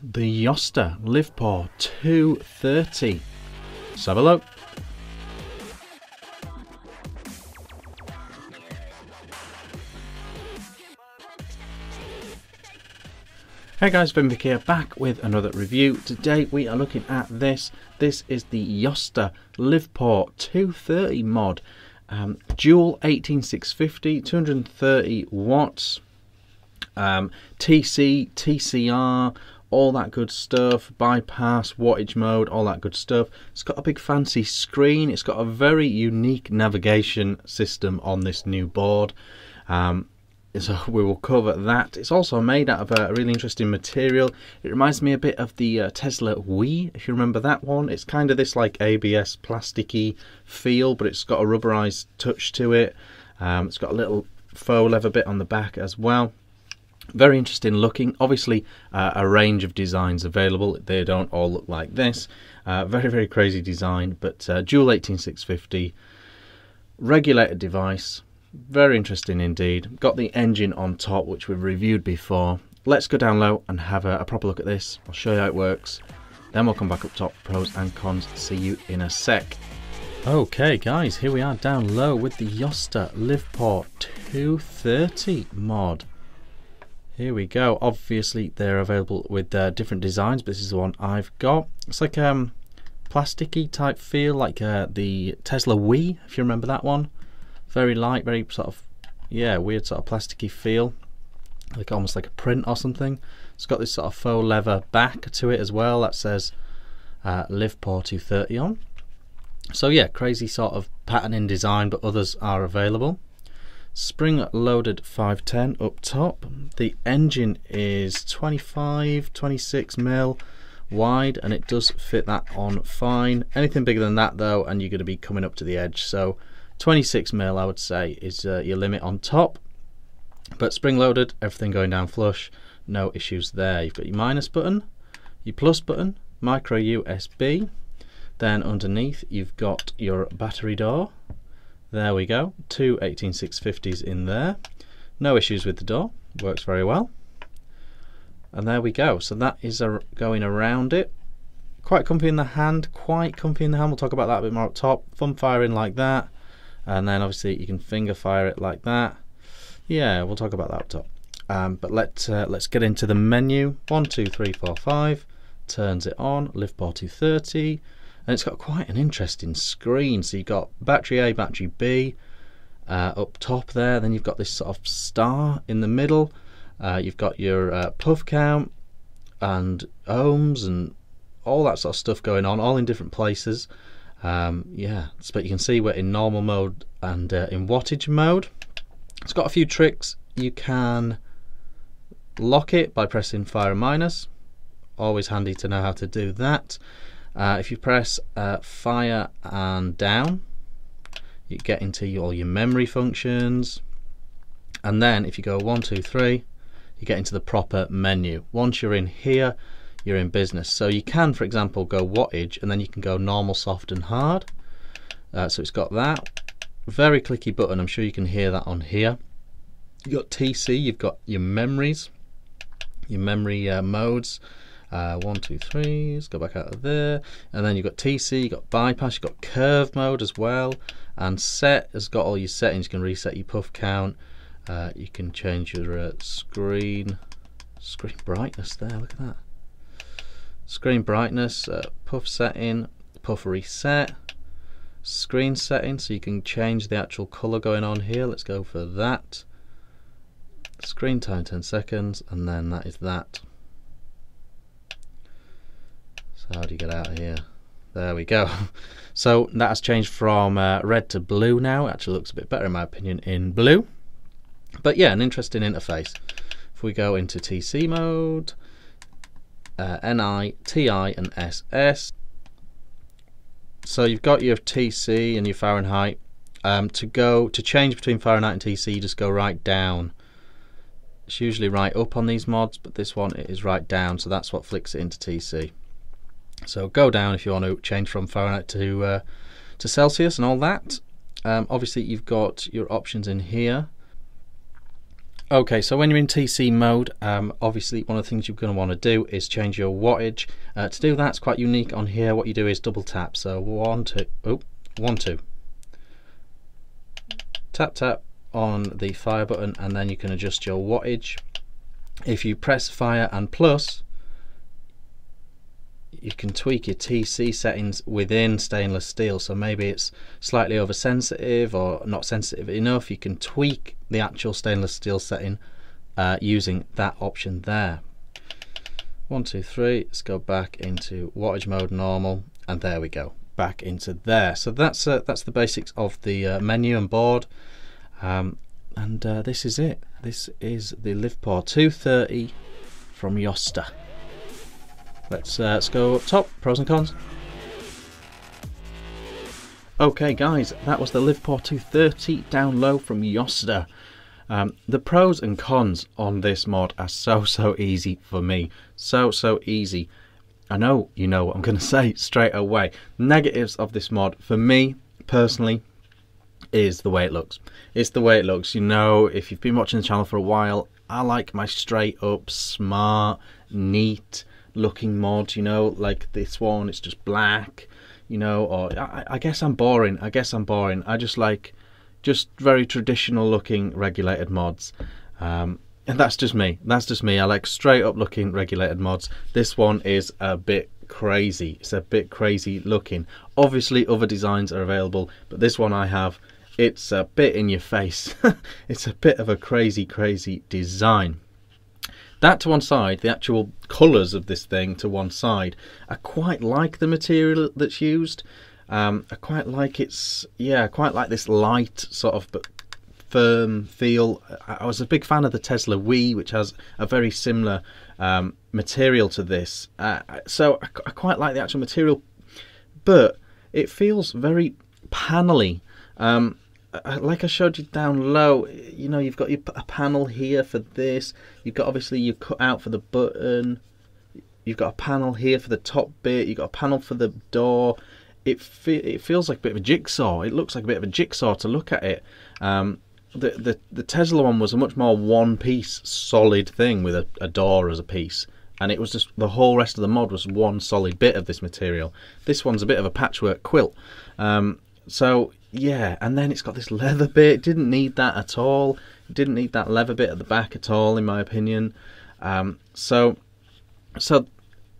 the Yosta Livepor 230. Let's have a look. Hey guys, Vick here, back with another review. Today we are looking at this. This is the Yosta Livepor 230 mod. Dual 18650, 230 watts, TC, TCR, all that good stuff, bypass, wattage mode, all that good stuff. It's got a big fancy screen. It's got a very unique navigation system on this new board. So we will cover that. It's also made out of a really interesting material. It reminds me a bit of the Tesla WYE, if you remember that one. It's kind of this like ABS plasticky feel, but it's got a rubberized touch to it. It's got a little faux leather bit on the back as well. Very interesting looking. Obviously a range of designs available. They don't all look like this. Very, very crazy design, but dual 18650, regulated device. Very interesting indeed. Got the engine on top, which we've reviewed before. Let's go down low and have a proper look at this. I'll show you how it works. Then we'll come back up top, pros and cons. See you in a sec. Okay guys, here we are down low with the Yosta Livepor 230 mod. Here we go. Obviously they're available with different designs, but this is the one I've got. It's like plasticky type feel, like the Tesla WYE, if you remember that one. Very light, very sort of, yeah, weird sort of plasticky feel, like almost like a print or something. It's got this sort of faux leather back to it as well that says Livepor 230 on. So yeah, crazy sort of patterning design, but others are available. Spring loaded 510 up top. The engine is 26 mil wide, and it does fit that on fine. Anything bigger than that though, and you're going to be coming up to the edge. So 26 mil I would say is your limit on top, but spring loaded, everything going down flush, no issues there. You've got your minus button, your plus button, micro USB, then underneath you've got your battery door. There we go, two 18650s in there, no issues with the door, works very well. And there we go, so that is going around it. Quite comfy in the hand, we'll talk about that a bit more up top. Thumb firing like that. And then obviously you can finger fire it like that. Yeah, we'll talk about that up top. But let's get into the menu. 1, 2, 3, 4, 5. Turns it on. Livepor 230, and it's got quite an interesting screen. So you've got battery A, battery B up top there. Then you've got this sort of star in the middle. You've got your puff count and ohms and all that sort of stuff going on, all in different places. Yeah, but you can see we're in normal mode and in wattage mode. It's got a few tricks. You can lock it by pressing fire and minus. Always handy to know how to do that. If you press fire and down, you get into all your memory functions. And then if you go 1, 2, 3, you get into the proper menu. Once you're in here, you're in business. So you can, for example, go wattage, and then you can go normal, soft and hard. So it's got that very clicky button. I'm sure you can hear that on here. You've got TC, you've got your memories, your memory modes. 1, 2, 3, let's go back out of there. And then you've got TC, you've got bypass, you've got curve mode as well. And set has got all your settings. You can reset your puff count. You can change your screen brightness there, look at that. Screen brightness, puff setting, puff reset, screen setting, so you can change the actual colour going on here. Let's go for that. Screen time 10 seconds, and then that is that. So how do you get out of here? There we go. So that has changed from red to blue now. It actually looks a bit better in my opinion in blue. But yeah, an interesting interface. If we go into TC mode, NI, TI and SS. So you've got your TC and your Fahrenheit. To change between Fahrenheit and TC, you just go right down. It's usually right up on these mods, but this one it is right down, so that's what flicks it into TC. So go down if you want to change from Fahrenheit to Celsius and all that. Obviously you've got your options in here. Okay, so when you're in TC mode, obviously one of the things you're going to want to do is change your wattage. To do that, it's quite unique on here. What you do is double tap. So 1, 2, oh, 1, 2. Tap, tap on the fire button, and then you can adjust your wattage. If you press fire and plus, you can tweak your TC settings within stainless steel. So maybe it's slightly oversensitive or not sensitive enough. You can tweak the actual stainless steel setting using that option there. 1, 2, 3. Let's go back into wattage mode normal, and there we go, back into there. So that's the basics of the menu and board, and this is it. This is the Livepor 230 from Yosta. Let's go up top, pros and cons. Okay guys, that was the Livepor 230 down low from Yosta. The pros and cons on this mod are so easy for me. So easy. I know you know what I'm going to say straight away. Negatives of this mod for me personally is the way it looks. It's the way it looks. You know, if you've been watching the channel for a while, I like my straight up, smart, neat looking mod, you know, like this one. It's just black, you know, or I guess I'm boring. I just like very traditional looking regulated mods, and that's just me. I like straight up looking regulated mods. This one is a bit crazy. It's a bit crazy looking. Obviously other designs are available, but this one I have, it's a bit in your face. It's a bit of a crazy design. That to one side, the actual colours of this thing to one side, I quite like the material that's used. I quite like quite like this light sort of but firm feel. I was a big fan of the Tesla WYE, which has a very similar material to this. So I quite like the actual material, but it feels very panelly. Like I showed you down low, you know, you've got a panel here for this. You've got obviously your cutout for the button. You've got a panel here for the top bit. You've got a panel for the door. It feels like a bit of a jigsaw. It looks like a bit of a jigsaw to look at it. The Tesla one was a much more one-piece solid thing with a door as a piece, and it was just the whole rest of the mod was one solid bit of this material. This one's a bit of a patchwork quilt. So yeah, and then it's got this leather bit. It didn't need that at all. It didn't need that leather bit at the back at all, in my opinion. So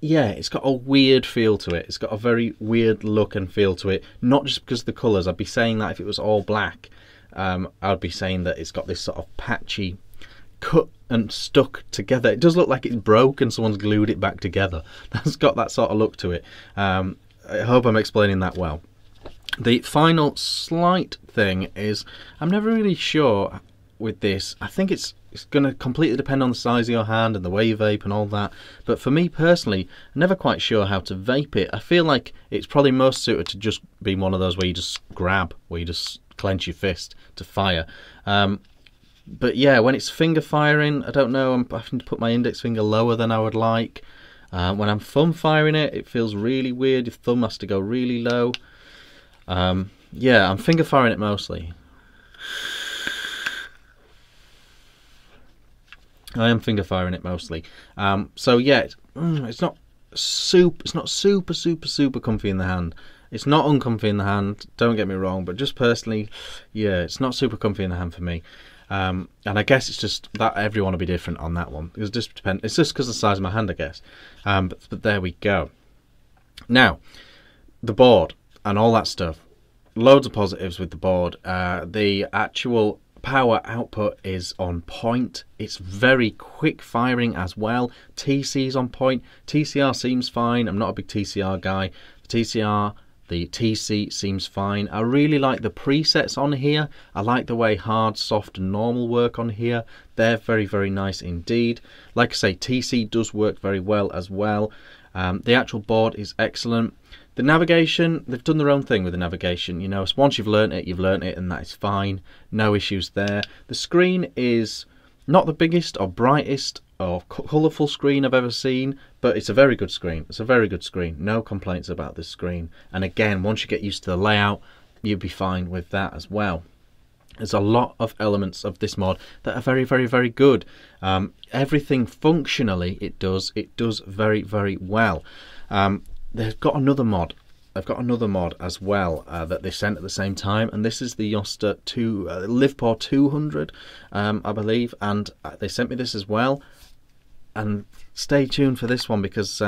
yeah, it's got a weird feel to it. It's got a very weird look and feel to it. Not just because of the colours. I'd be saying that if it was all black. I'd be saying that it's got this sort of patchy, cut and stuck together. It does look like it's broke and someone's glued it back together. That's got that sort of look to it. I hope I'm explaining that well. The final slight thing is, I'm never really sure with this. I think it's going to completely depend on the size of your hand and the way you vape and all that. But for me personally, I'm never quite sure how to vape it. I feel like it's probably most suited to just being one of those where you just grab, where you just clench your fist to fire. But yeah, when it's finger firing, I don't know, I'm having to put my index finger lower than I would like. When I'm thumb firing it, it feels really weird. Your thumb has to go really low. Yeah, I'm finger firing it mostly. I am finger firing it mostly. So yeah, it's not super comfy in the hand. It's not uncomfy in the hand, don't get me wrong, but just personally, yeah, it's not super comfy in the hand for me. And I guess it's just that everyone will be different on that one. It's just because of the size of my hand, I guess. But there we go. Now, the board and all that stuff. Loads of positives with the board. The actual power output is on point. It's very quick firing as well. TC's on point. TCR seems fine. I'm not a big TCR guy. The TC seems fine. I really like the presets on here. I like the way hard, soft and normal work on here. They're very nice indeed. Like I say, TC does work very well as well. The actual board is excellent. The navigation, they've done their own thing with the navigation. You know, once you've learnt it, and that is fine. No issues there. The screen is not the biggest or brightest or colourful screen I've ever seen, but it's a very good screen. It's a very good screen. No complaints about this screen. And again, once you get used to the layout, you'll be fine with that as well. There's a lot of elements of this mod that are very, very, very good. Everything functionally it does very, very well. They've got another mod. They've got another mod as well that they sent at the same time, and this is the Yosta Livepor 200, I believe, and they sent me this as well. And stay tuned for this one, because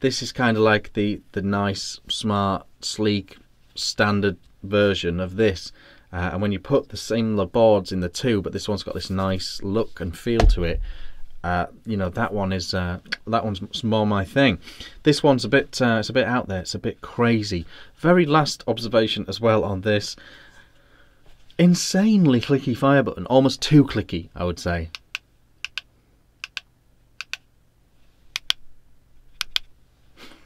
this is kind of like the nice, smart, sleek, standard version of this. And when you put the similar boards in the two, but this one's got this nice look and feel to it, you know, that one's more my thing. This one's a bit it's a bit out there, it's a bit crazy. Very last observation as well on this: insanely clicky fire button, almost too clicky, I would say.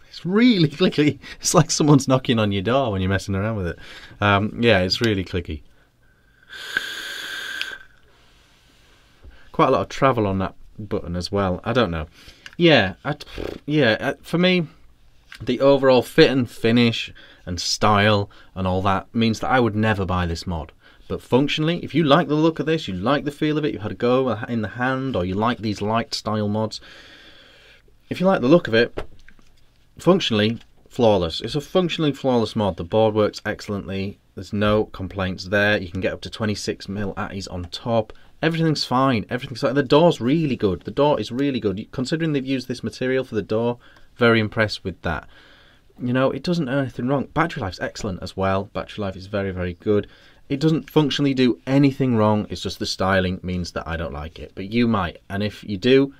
It's really clicky. It's like someone's knocking on your door when you're messing around with it. Yeah, it's really clicky. Quite a lot of travel on that button as well. I don't know. Yeah, for me, the overall fit and finish and style and all that means that I would never buy this mod. But functionally, if you like the look of this, you like the feel of it, you had a go in the hand, or you like these light style mods, if you like the look of it, functionally flawless. It's a functionally flawless mod. The board works excellently. There's no complaints there. You can get up to 26mm atties on top. Everything's fine. Everything's fine. The door's really good. The door is really good. Considering they've used this material for the door, very impressed with that. You know, it doesn't do anything wrong. Battery life's excellent as well. Battery life is very, very good. It doesn't functionally do anything wrong. It's just the styling means that I don't like it. But you might. And if you do,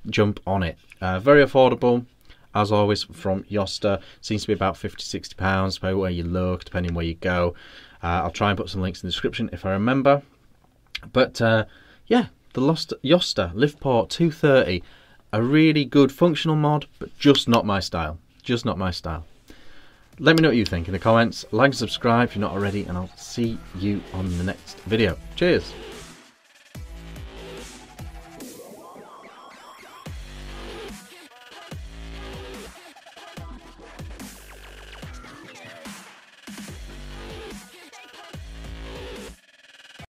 jump on it. Very affordable. As always, from Yosta. Seems to be about £50–60, depending where you look, depending where you go. I'll try and put some links in the description if I remember. But yeah, the Yosta Livepor 230, a really good functional mod, but just not my style. Just not my style. Let me know what you think in the comments. Like and subscribe if you're not already, and I'll see you on the next video. Cheers.